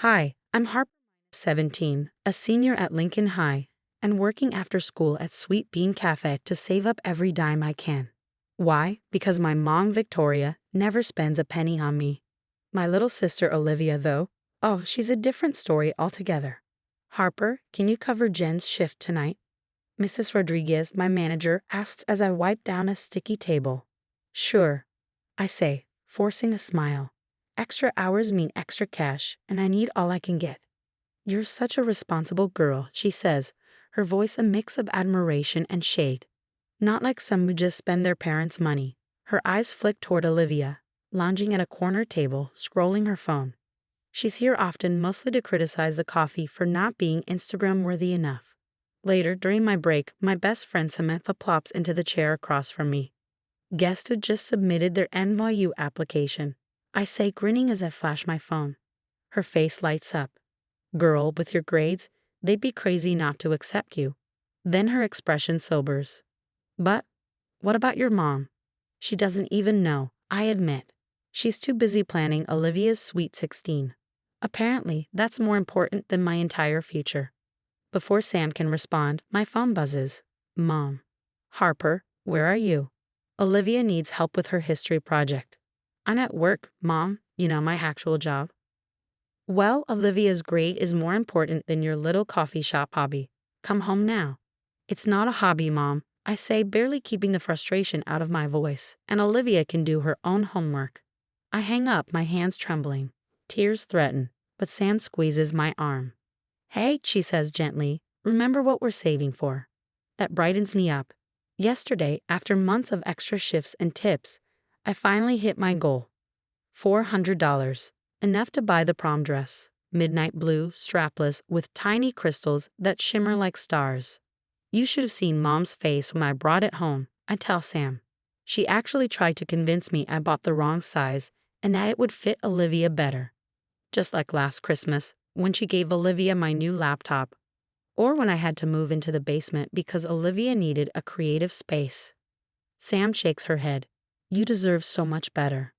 Hi, I'm Harper, 17, a senior at Lincoln High, and working after school at Sweet Bean Café to save up every dime I can. Why? Because my mom, Victoria, never spends a penny on me. My little sister, Olivia, though, oh, she's a different story altogether. Harper, can you cover Jen's shift tonight? Mrs. Rodriguez, my manager, asks as I wipe down a sticky table. Sure, I say, forcing a smile. Extra hours mean extra cash, and I need all I can get. You're such a responsible girl, she says, her voice a mix of admiration and shade. Not like some who just spend their parents' money. Her eyes flick toward Olivia, lounging at a corner table, scrolling her phone. She's here often mostly to criticize the coffee for not being Instagram-worthy enough. Later, during my break, my best friend Samantha plops into the chair across from me. Guest who just submitted their NYU application. I say, grinning as I flash my phone. Her face lights up. Girl, with your grades, they'd be crazy not to accept you. Then her expression sobers. But what about your mom? She doesn't even know, I admit. She's too busy planning Olivia's Sweet 16. Apparently, that's more important than my entire future. Before Sam can respond, my phone buzzes. Mom. Harper, where are you? Olivia needs help with her history project. I'm at work, Mom, my actual job. Well, Olivia's grade is more important than your little coffee shop hobby. Come home now. It's not a hobby, Mom, I say, barely keeping the frustration out of my voice, and Olivia can do her own homework. I hang up, my hands trembling. Tears threaten, but Sam squeezes my arm. Hey, she says gently, remember what we're saving for. That brightens me up. Yesterday, after months of extra shifts and tips, I finally hit my goal. $400. Enough to buy the prom dress. Midnight blue, strapless, with tiny crystals that shimmer like stars. You should have seen Mom's face when I brought it home, I tell Sam. She actually tried to convince me I bought the wrong size and that it would fit Olivia better. Just like last Christmas, when she gave Olivia my new laptop. Or when I had to move into the basement because Olivia needed a creative space. Sam shakes her head. You deserve so much better.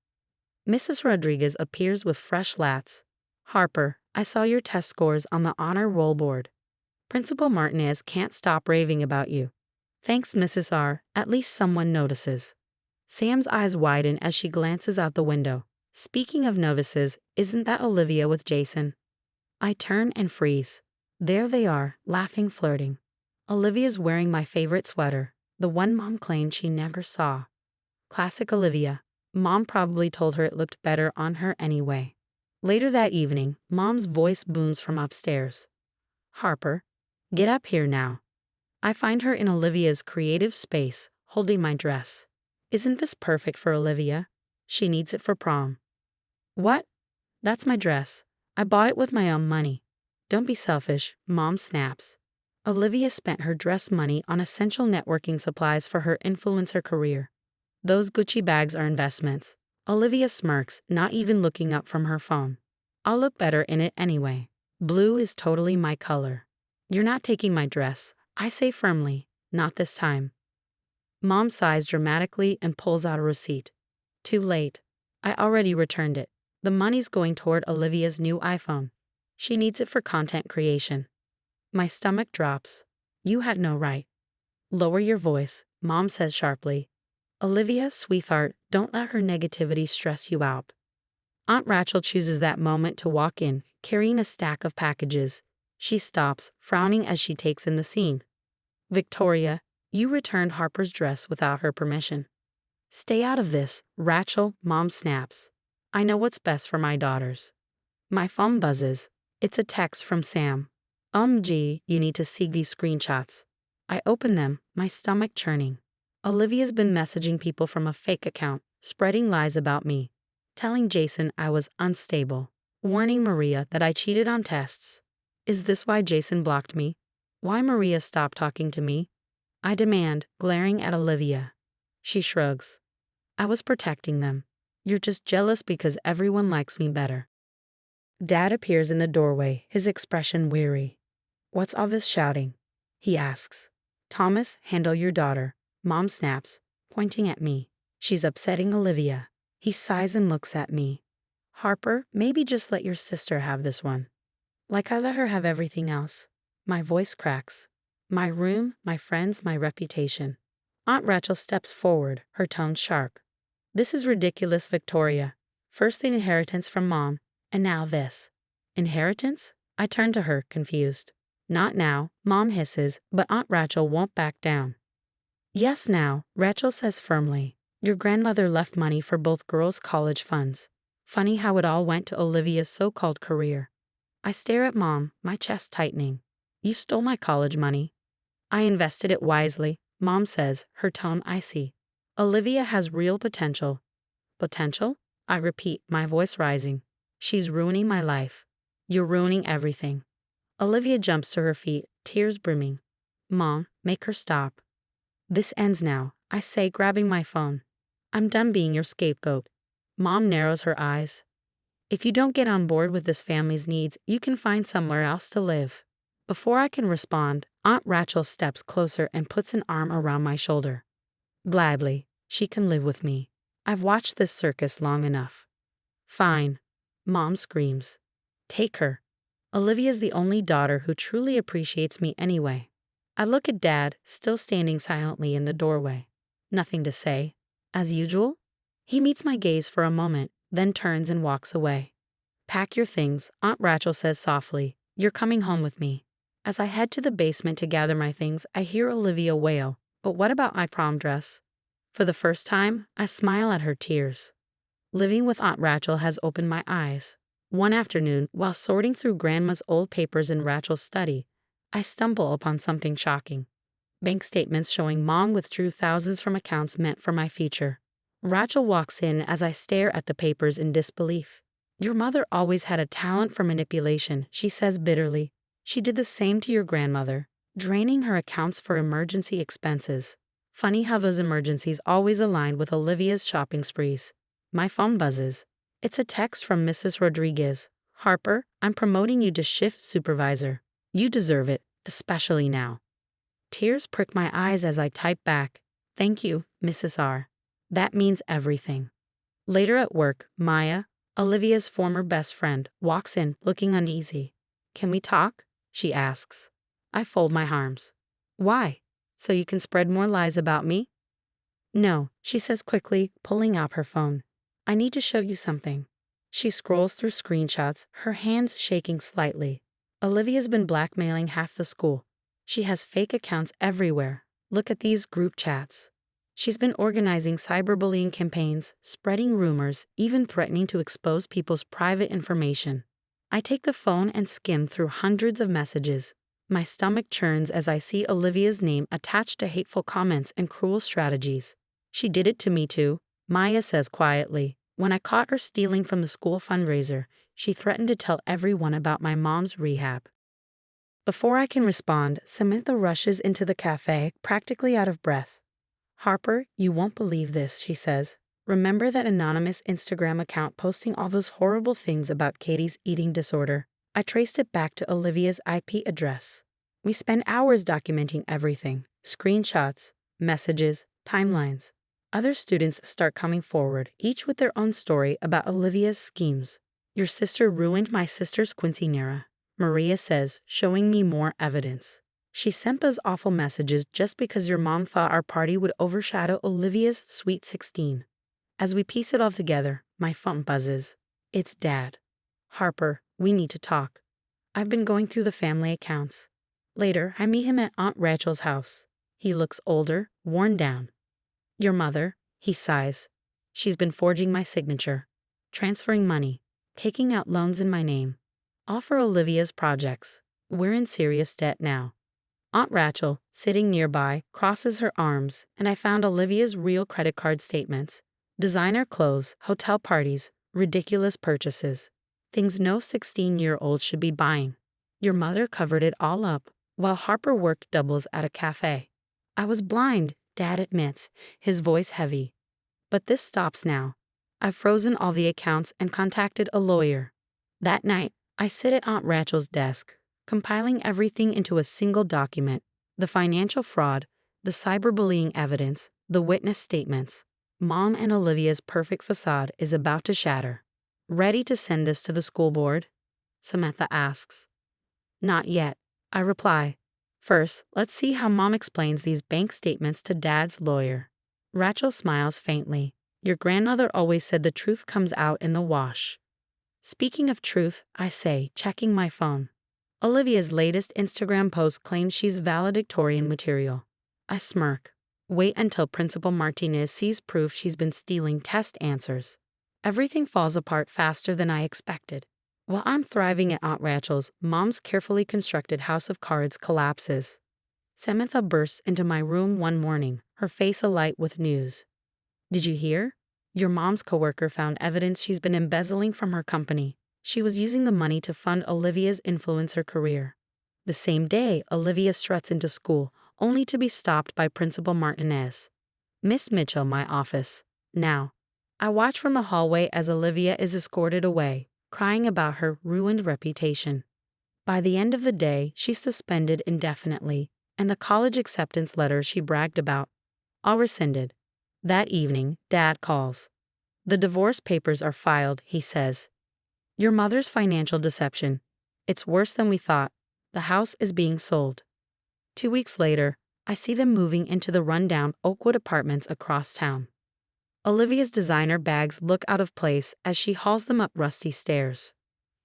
Mrs. Rodriguez appears with fresh lats. Harper, I saw your test scores on the honor roll board. Principal Martinez can't stop raving about you. Thanks, Mrs. R. At least someone notices. Sam's eyes widen as she glances out the window. Speaking of novices, isn't that Olivia with Jason? I turn and freeze. There they are, laughing, flirting. Olivia's wearing my favorite sweater, the one Mom claimed she never saw. Classic Olivia. Mom probably told her it looked better on her anyway. Later that evening, Mom's voice booms from upstairs. Harper, get up here now. I find her in Olivia's creative space, holding my dress. Isn't this perfect for Olivia? She needs it for prom. What? That's my dress. I bought it with my own money. Don't be selfish, Mom snaps. Olivia spent her dress money on essential networking supplies for her influencer career. Those Gucci bags are investments. Olivia smirks, not even looking up from her phone. I'll look better in it anyway. Blue is totally my color. You're not taking my dress, I say firmly. Not this time. Mom sighs dramatically and pulls out a receipt. Too late. I already returned it. The money's going toward Olivia's new iPhone. She needs it for content creation. My stomach drops. You had no right. Lower your voice, Mom says sharply. Olivia, sweetheart, don't let her negativity stress you out. Aunt Rachel chooses that moment to walk in, carrying a stack of packages. She stops, frowning as she takes in the scene. Victoria, you returned Harper's dress without her permission. Stay out of this, Rachel, Mom snaps. I know what's best for my daughters. My phone buzzes. It's a text from Sam. Gee, you need to see these screenshots. I open them, my stomach churning. Olivia's been messaging people from a fake account, spreading lies about me, telling Jason I was unstable, warning Maria that I cheated on tests. Is this why Jason blocked me? Why Maria stopped talking to me? I demand, glaring at Olivia. She shrugs. I was protecting them. You're just jealous because everyone likes me better. Dad appears in the doorway, his expression weary. What's all this shouting? He asks. Thomas, handle your daughter. Mom snaps, pointing at me. She's upsetting Olivia. He sighs and looks at me. Harper, maybe just let your sister have this one. Like I let her have everything else. My voice cracks. My room, my friends, my reputation. Aunt Rachel steps forward, her tone sharp. This is ridiculous, Victoria. First the inheritance from Mom, and now this. Inheritance? I turn to her, confused. Not now, Mom hisses, but Aunt Rachel won't back down. Yes now, Rachel says firmly. Your grandmother left money for both girls' college funds. Funny how it all went to Olivia's so-called career. I stare at Mom, my chest tightening. You stole my college money. I invested it wisely, Mom says, her tone icy. Olivia has real potential. Potential? I repeat, my voice rising. She's ruining my life. You're ruining everything. Olivia jumps to her feet, tears brimming. Mom, make her stop. This ends now, I say, grabbing my phone. I'm done being your scapegoat. Mom narrows her eyes. If you don't get on board with this family's needs, you can find somewhere else to live. Before I can respond, Aunt Rachel steps closer and puts an arm around my shoulder. Gladly, she can live with me. I've watched this circus long enough. Fine. Mom screams. Take her. Olivia's the only daughter who truly appreciates me anyway. I look at Dad, still standing silently in the doorway. Nothing to say. As usual? He meets my gaze for a moment, then turns and walks away. Pack your things, Aunt Rachel says softly. You're coming home with me. As I head to the basement to gather my things, I hear Olivia wail, but what about my prom dress? For the first time, I smile at her tears. Living with Aunt Rachel has opened my eyes. One afternoon, while sorting through Grandma's old papers in Rachel's study, I stumble upon something shocking. Bank statements showing Mom withdrew thousands from accounts meant for my future. Rachel walks in as I stare at the papers in disbelief. Your mother always had a talent for manipulation, she says bitterly. She did the same to your grandmother, draining her accounts for emergency expenses. Funny how those emergencies always aligned with Olivia's shopping sprees. My phone buzzes. It's a text from Mrs. Rodriguez. Harper, I'm promoting you to shift supervisor. You deserve it, especially now. Tears prick my eyes as I type back. Thank you, Mrs. R. That means everything. Later at work, Maya, Olivia's former best friend, walks in, looking uneasy. Can we talk? She asks. I fold my arms. Why? So you can spread more lies about me? No, she says quickly, pulling out her phone. I need to show you something. She scrolls through screenshots, her hands shaking slightly. Olivia's been blackmailing half the school. She has fake accounts everywhere. Look at these group chats. She's been organizing cyberbullying campaigns, spreading rumors, even threatening to expose people's private information. I take the phone and skim through hundreds of messages. My stomach churns as I see Olivia's name attached to hateful comments and cruel strategies. She did it to me too, Maya says quietly. When I caught her stealing from the school fundraiser, she threatened to tell everyone about my mom's rehab. Before I can respond, Samantha rushes into the cafe, practically out of breath. Harper, you won't believe this, she says. Remember that anonymous Instagram account posting all those horrible things about Katie's eating disorder? I traced it back to Olivia's IP address. We spend hours documenting everything. Screenshots, messages, timelines. Other students start coming forward, each with their own story about Olivia's schemes. Your sister ruined my sister's quinceañera, Maria says, showing me more evidence. She sent those awful messages just because your mom thought our party would overshadow Olivia's sweet 16. As we piece it all together, my phone buzzes. It's Dad. Harper, we need to talk. I've been going through the family accounts. Later, I meet him at Aunt Rachel's house. He looks older, worn down. Your mother, he sighs. She's been forging my signature, transferring money, taking out loans in my name. All for Olivia's projects. We're in serious debt now. Aunt Rachel, sitting nearby, crosses her arms, and I found Olivia's real credit card statements. Designer clothes, hotel parties, ridiculous purchases. Things no 16-year-old should be buying. Your mother covered it all up, while Harper worked doubles at a cafe. I was blind, Dad admits, his voice heavy. But this stops now. I've frozen all the accounts and contacted a lawyer. That night, I sit at Aunt Rachel's desk, compiling everything into a single document: the financial fraud, the cyberbullying evidence, the witness statements. Mom and Olivia's perfect facade is about to shatter. Ready to send this to the school board? Samantha asks. Not yet, I reply. First, let's see how Mom explains these bank statements to Dad's lawyer. Rachel smiles faintly. Your grandmother always said the truth comes out in the wash. Speaking of truth, I say, checking my phone. Olivia's latest Instagram post claims she's valedictorian material. I smirk. Wait until Principal Martinez sees proof she's been stealing test answers. Everything falls apart faster than I expected. While I'm thriving at Aunt Rachel's, Mom's carefully constructed house of cards collapses. Samantha bursts into my room one morning, her face alight with news. Did you hear? Your mom's coworker found evidence she's been embezzling from her company. She was using the money to fund Olivia's influencer career. The same day, Olivia struts into school, only to be stopped by Principal Martinez. Miss Mitchell, my office. Now. I watch from the hallway as Olivia is escorted away, crying about her ruined reputation. By the end of the day, she's suspended indefinitely, and the college acceptance letter she bragged about, all rescinded. That evening, Dad calls. The divorce papers are filed, he says. Your mother's financial deception. It's worse than we thought. The house is being sold. 2 weeks later, I see them moving into the rundown Oakwood apartments across town. Olivia's designer bags look out of place as she hauls them up rusty stairs.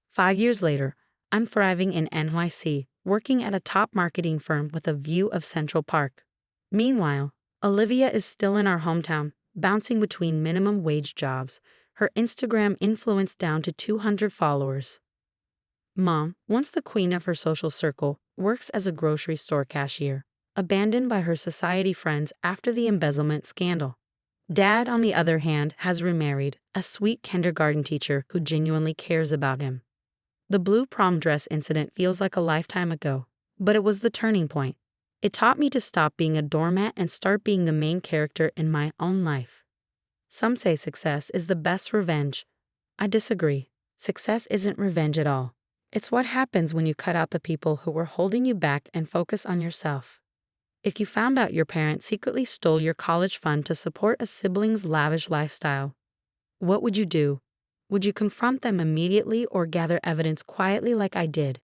5 years later, I'm thriving in NYC, working at a top marketing firm with a view of Central Park. Meanwhile, Olivia is still in our hometown, bouncing between minimum wage jobs, her Instagram influence down to 200 followers. Mom, once the queen of her social circle, works as a grocery store cashier, abandoned by her society friends after the embezzlement scandal. Dad, on the other hand, has remarried, a sweet kindergarten teacher who genuinely cares about him. The blue prom dress incident feels like a lifetime ago, but it was the turning point. It taught me to stop being a doormat and start being the main character in my own life. Some say success is the best revenge. I disagree. Success isn't revenge at all. It's what happens when you cut out the people who were holding you back and focus on yourself. If you found out your parent secretly stole your college fund to support a sibling's lavish lifestyle, what would you do? Would you confront them immediately or gather evidence quietly like I did?